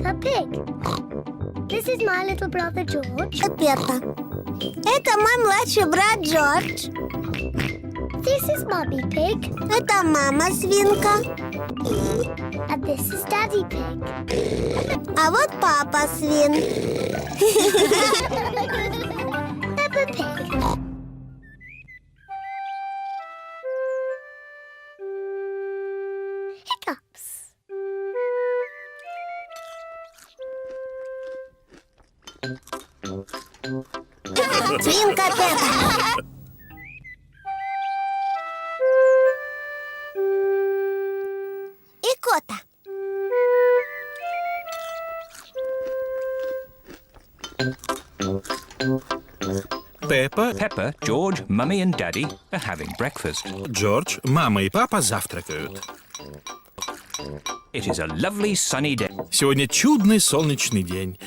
Peppa Pig. This is my little brother George. Пеппа. Это мой младший брат Джордж. This is Mummy Pig. Это мама свинка. And this is Daddy Pig. А вот папа свин. Peppa Pig. Hiccups. Свинка Пеппа. Икота. Peppa, George, Mummy and Daddy are having breakfast. Джордж, мама и папа завтракают. It is a lovely sunny day, Сегодня чудный солнечный день.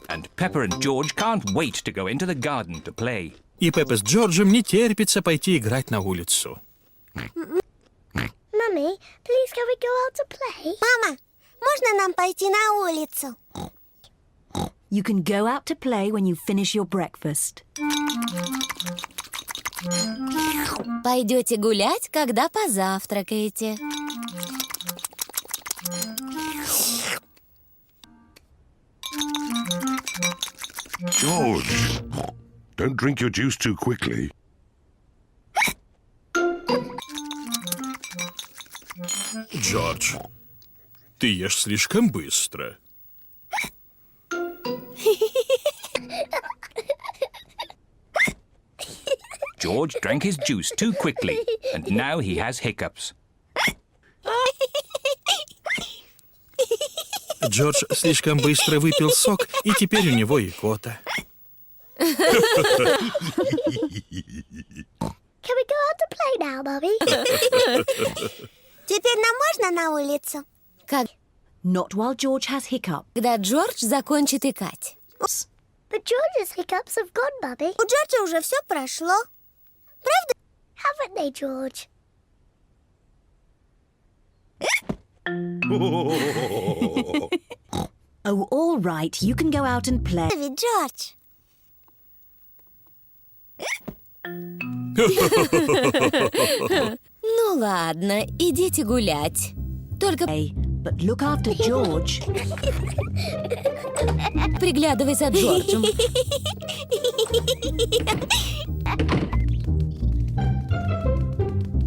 and Peppa and George can't wait to go into the garden to play. И Пеппа с Джорджем не терпится пойти играть на улицу. Mummy, please can we go out to play? Мама, можно нам пойти на улицу? You can go out to play when you finish your breakfast. Пойдете гулять, когда позавтракаете. George, don't drink your juice too quickly. Джордж, ты ешь слишком быстро. George drank his juice too quickly, and now he has hiccups. Джордж слишком быстро выпил сок, и теперь у него икота. Can we go out to play now, Mummy? Теперь нам можно на улицу? Not while George has hiccup. Когда Джордж закончит икать. But George's hiccups have gone, Mummy. У Джорджа уже все прошло. Haven't they, George? Oh, all right. You can go out and play. Ведь Джордж. Ну ладно, идите гулять. Только But look after George. приглядывай за Джорджем.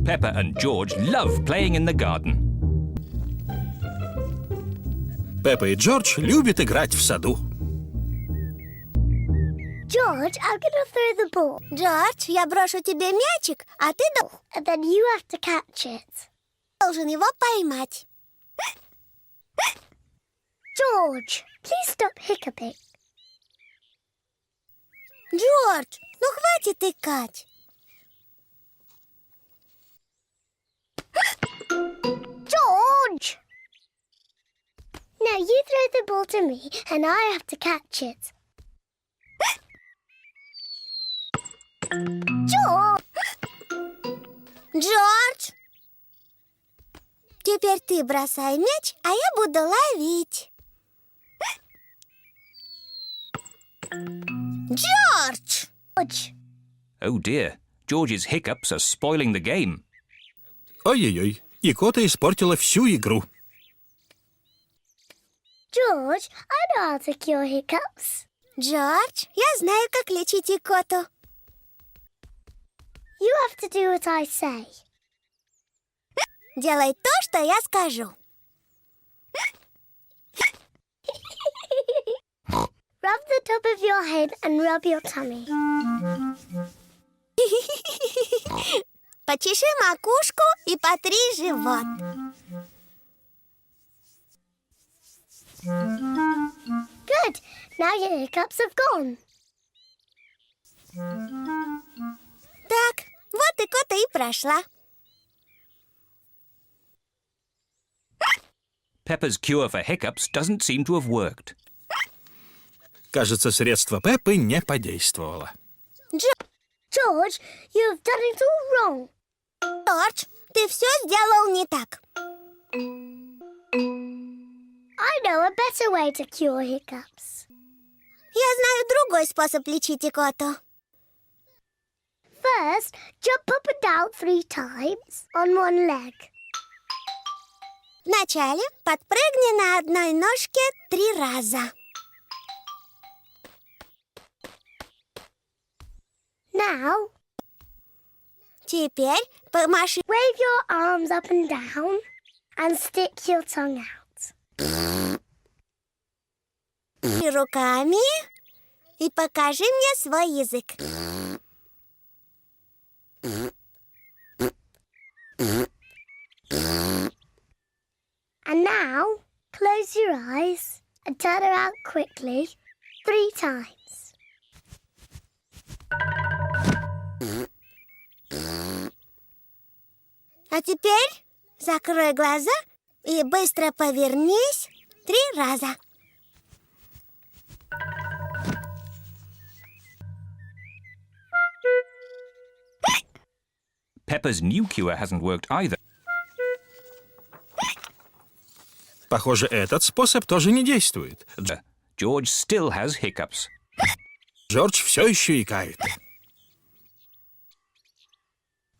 Peppa and George love playing in the garden. Пеппа и Джордж любят играть в саду. George, I'm gonna throw the ball, Джордж, я брошу тебе мячик, а ты and then you have to catch it. должен его поймать. George, please stop hiccuping. Джордж, ну хватит икать. George! Now you throw the ball to me, and I have to catch it. George! Джордж! Теперь ты бросай мяч, а я буду ловить. Джордж! George! Oh dear, George's hiccups are spoiling the game. Ой-ой-ой, икота испортила всю игру. George, I know how to cure hiccups. Джордж, я знаю, как лечить икоту. You have to do what I say. Делай то, что я скажу. Rub the top of your head and rub your tummy. Почеши макушку и потри живот. Good. Now your hiccups have gone. Так, вот икота и прошла. Peppa's cure for hiccups doesn't seem to have worked. Кажется, средство Пеппы не подействовало. George, you have done it all wrong. Джордж, ты все сделал не так. I know a better way to cure hiccups. Я знаю другой способ лечить икоту. First, jump up and down 3 times on one leg. Вначале подпрыгни на одной ножке 3 раза. Now, Теперь помаши wave your arms up and down and stick your tongue out. руками и покажи мне свой язык. And now, close your eyes and turn around quickly 3 times. А теперь закрой глаза и быстро повернись 3 раза. Peppa's new cure hasn't worked either. Похоже, этот способ тоже не действует. George still has hiccups. Джордж все еще икает.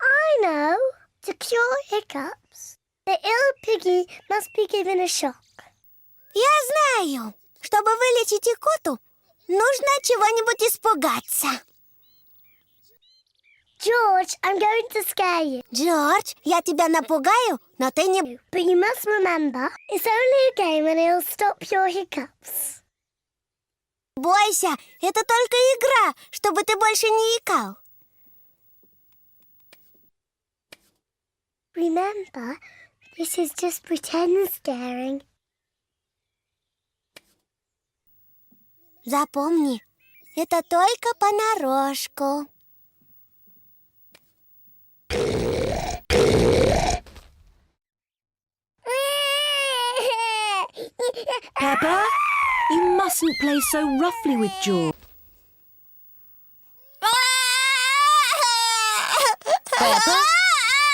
I know. To cure hiccups, the ill piggy must be given a shock. Я знаю, чтобы вылечить икоту, нужно чего-нибудь испугаться. George, I'm going to scare you. Джордж, я тебя напугаю, но ты не... But you must remember, it's only a game and it'll stop your hiccups. бойся, это только игра, чтобы ты больше не икал. Remember, this is just pretend scaring. Запомни, это только понарошку. Peppa, you mustn't play so roughly with George. Пеппа,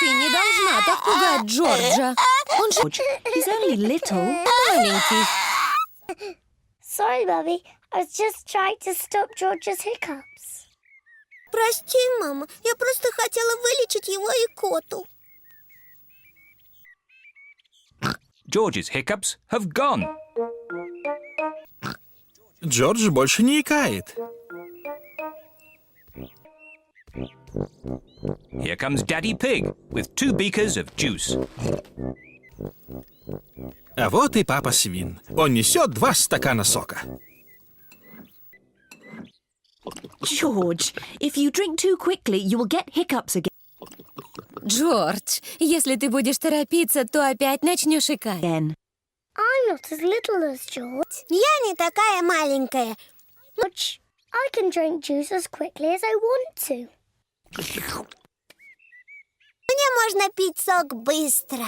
ты не должна так пугать Джорджа. Он же He's only little. маленький. Sorry, Mummy. I was just trying to stop George's hiccups. Прости, мама, я просто хотела вылечить его икоту. George's hiccups have gone. Джордж больше не икает. Here comes Daddy Pig with 2 beakers of juice. А вот и папа свин. Он несет 2 стакана сока. George, if you drink too quickly, you will get hiccups again. Джордж, если ты будешь торопиться, то опять начнешь икать. I'm not as little as George. Я не такая маленькая. George, I can drink juice as quickly as I want to. Мне можно пить сок быстро.